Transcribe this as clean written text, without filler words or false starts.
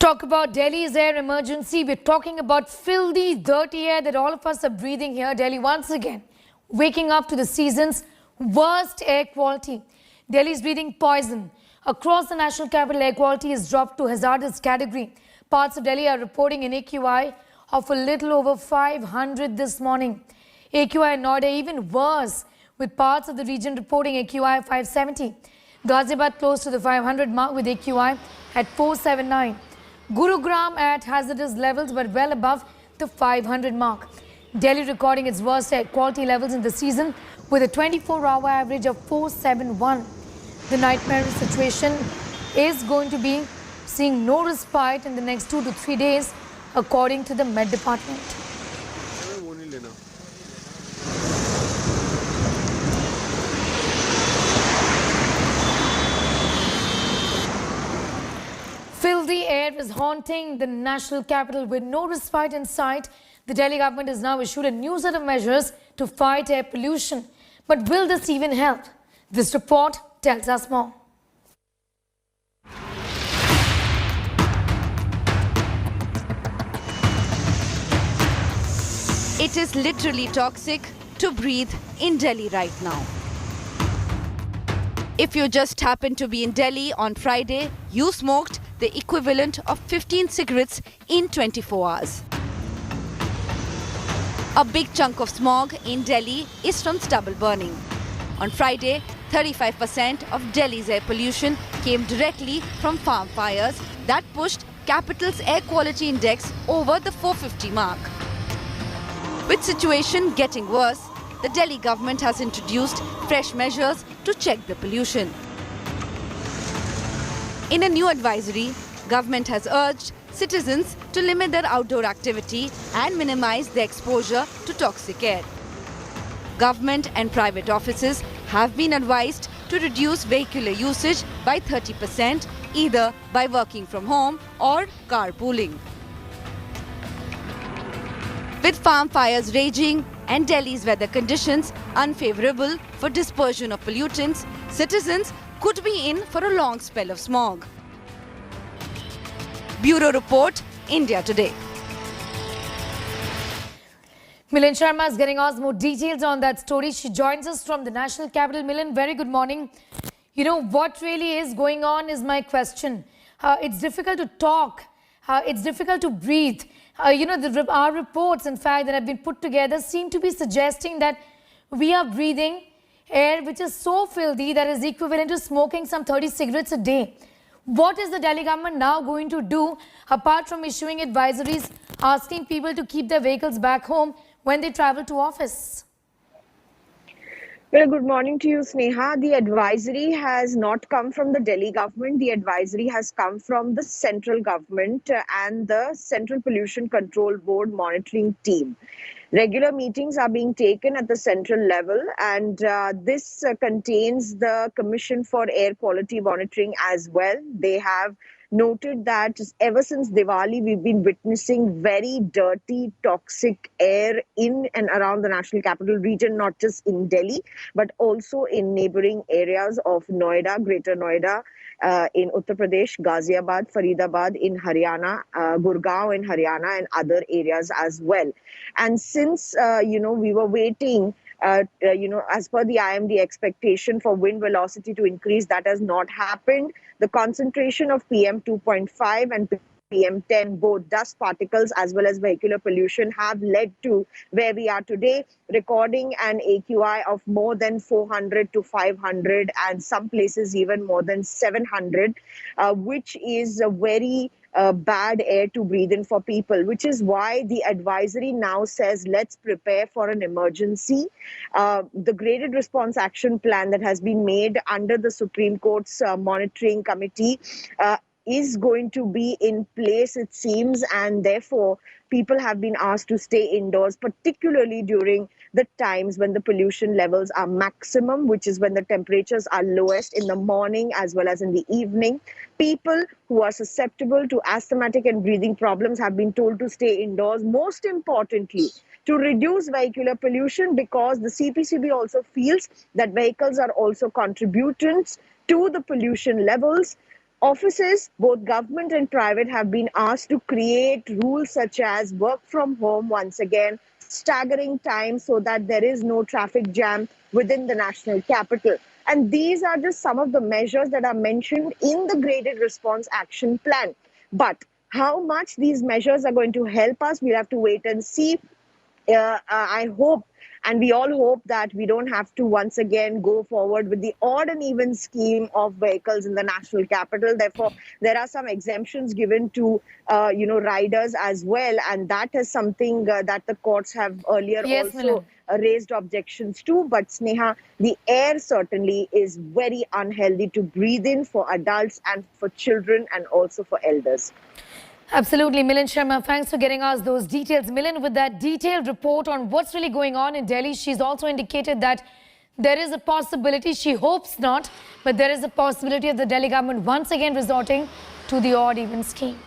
Talk about Delhi's air emergency. We're talking about filthy, dirty air that all of us are breathing here. Delhi once again waking up to the season's worst air quality. Delhi's breathing poison. Across the national capital, air quality has dropped to hazardous category. Parts of Delhi are reporting an AQI of a little over 500 this morning. AQI in Noida even worse, with parts of the region reporting AQI of 570. Ghaziabad close to the 500 mark with AQI at 479. Gurugram at hazardous levels but well above the 500 mark. Delhi recording its worst air quality levels in the season with a 24-hour average of 471. The nightmare situation is going to be seeing no respite in the next 2 to 3 days, according to the Met Department. Filthy air is haunting the national capital with no respite in sight. The Delhi government has now issued a new set of measures to fight air pollution. But will this even help? This report tells us more. It is literally toxic to breathe in Delhi right now. If you just happened to be in Delhi on Friday, you smoked the equivalent of 15 cigarettes in 24 hours. A big chunk of smog in Delhi is from stubble burning. On Friday, 35% of Delhi's air pollution came directly from farm fires that pushed capital's air quality index over the 450 mark. With situation getting worse, the Delhi government has introduced fresh measures to check the pollution. In a new advisory, government has urged citizens to limit their outdoor activity and minimize their exposure to toxic air. Government and private offices have been advised to reduce vehicular usage by 30%, either by working from home or carpooling. With farm fires raging and Delhi's weather conditions unfavorable for dispersion of pollutants, citizens could be in for a long spell of smog. Bureau Report, India Today. Milan Sharma is getting us more details on that story. She joins us from the national capital. Milan, very good morning. You know, what really is going on is my question. It's difficult to talk. It's difficult to breathe. Our reports, in fact, that have been put together seem to be suggesting that we are breathing air which is so filthy that is equivalent to smoking some 30 cigarettes a day. What is the Delhi government now going to do apart from issuing advisories asking people to keep their vehicles back home when they travel to office? Well, good morning to you, Sneha. The advisory has not come from the Delhi government. The advisory has come from the central government and the Central Pollution Control Board monitoring team. Regular meetings are being taken at the central level, and this contains the Commission for Air Quality Monitoring as well. They have noted that ever since Diwali, we've been witnessing very dirty, toxic air in and around the national capital region, not just in Delhi, but also in neighboring areas of Noida, Greater Noida, in Uttar Pradesh, Ghaziabad, Faridabad in Haryana, Gurgaon in Haryana, and other areas as well. And since, we were waiting, as per the IMD expectation for wind velocity to increase, that has not happened. The concentration of PM 2.5 and PM 10, both dust particles as well as vehicular pollution, have led to where we are today, recording an AQI of more than 400 to 500 and some places even more than 700, which is a very bad air to breathe in for people, which is why the advisory now says let's prepare for an emergency. The graded response action plan that has been made under the Supreme Court's monitoring committee is going to be in place, it seems, and therefore people have been asked to stay indoors, particularly during the times when the pollution levels are maximum, which is when the temperatures are lowest in the morning as well as in the evening. People who are susceptible to asthmatic and breathing problems have been told to stay indoors. Most importantly, to reduce vehicular pollution, because the CPCB also feels that vehicles are also contributors to the pollution levels. Offices, both government and private, have been asked to create rules such as work from home once again, staggering time so that there is no traffic jam within the national capital. And these are just some of the measures that are mentioned in the graded response action plan. But how much these measures are going to help us, we'll have to wait and see. I hope, and we all hope, that we don't have to once again go forward with the odd and even scheme of vehicles in the national capital. Therefore, there are some exemptions given to, riders as well, and that is something that the courts have earlier Yes, also Milan. raised objections to. But Sneha, the air certainly is very unhealthy to breathe in for adults and for children and also for elders. Absolutely, Milind Sharma. Thanks for getting us those details. Milind, with that detailed report on what's really going on in Delhi, she's also indicated that there is a possibility, she hopes not, but there is a possibility of the Delhi government once again resorting to the odd even scheme.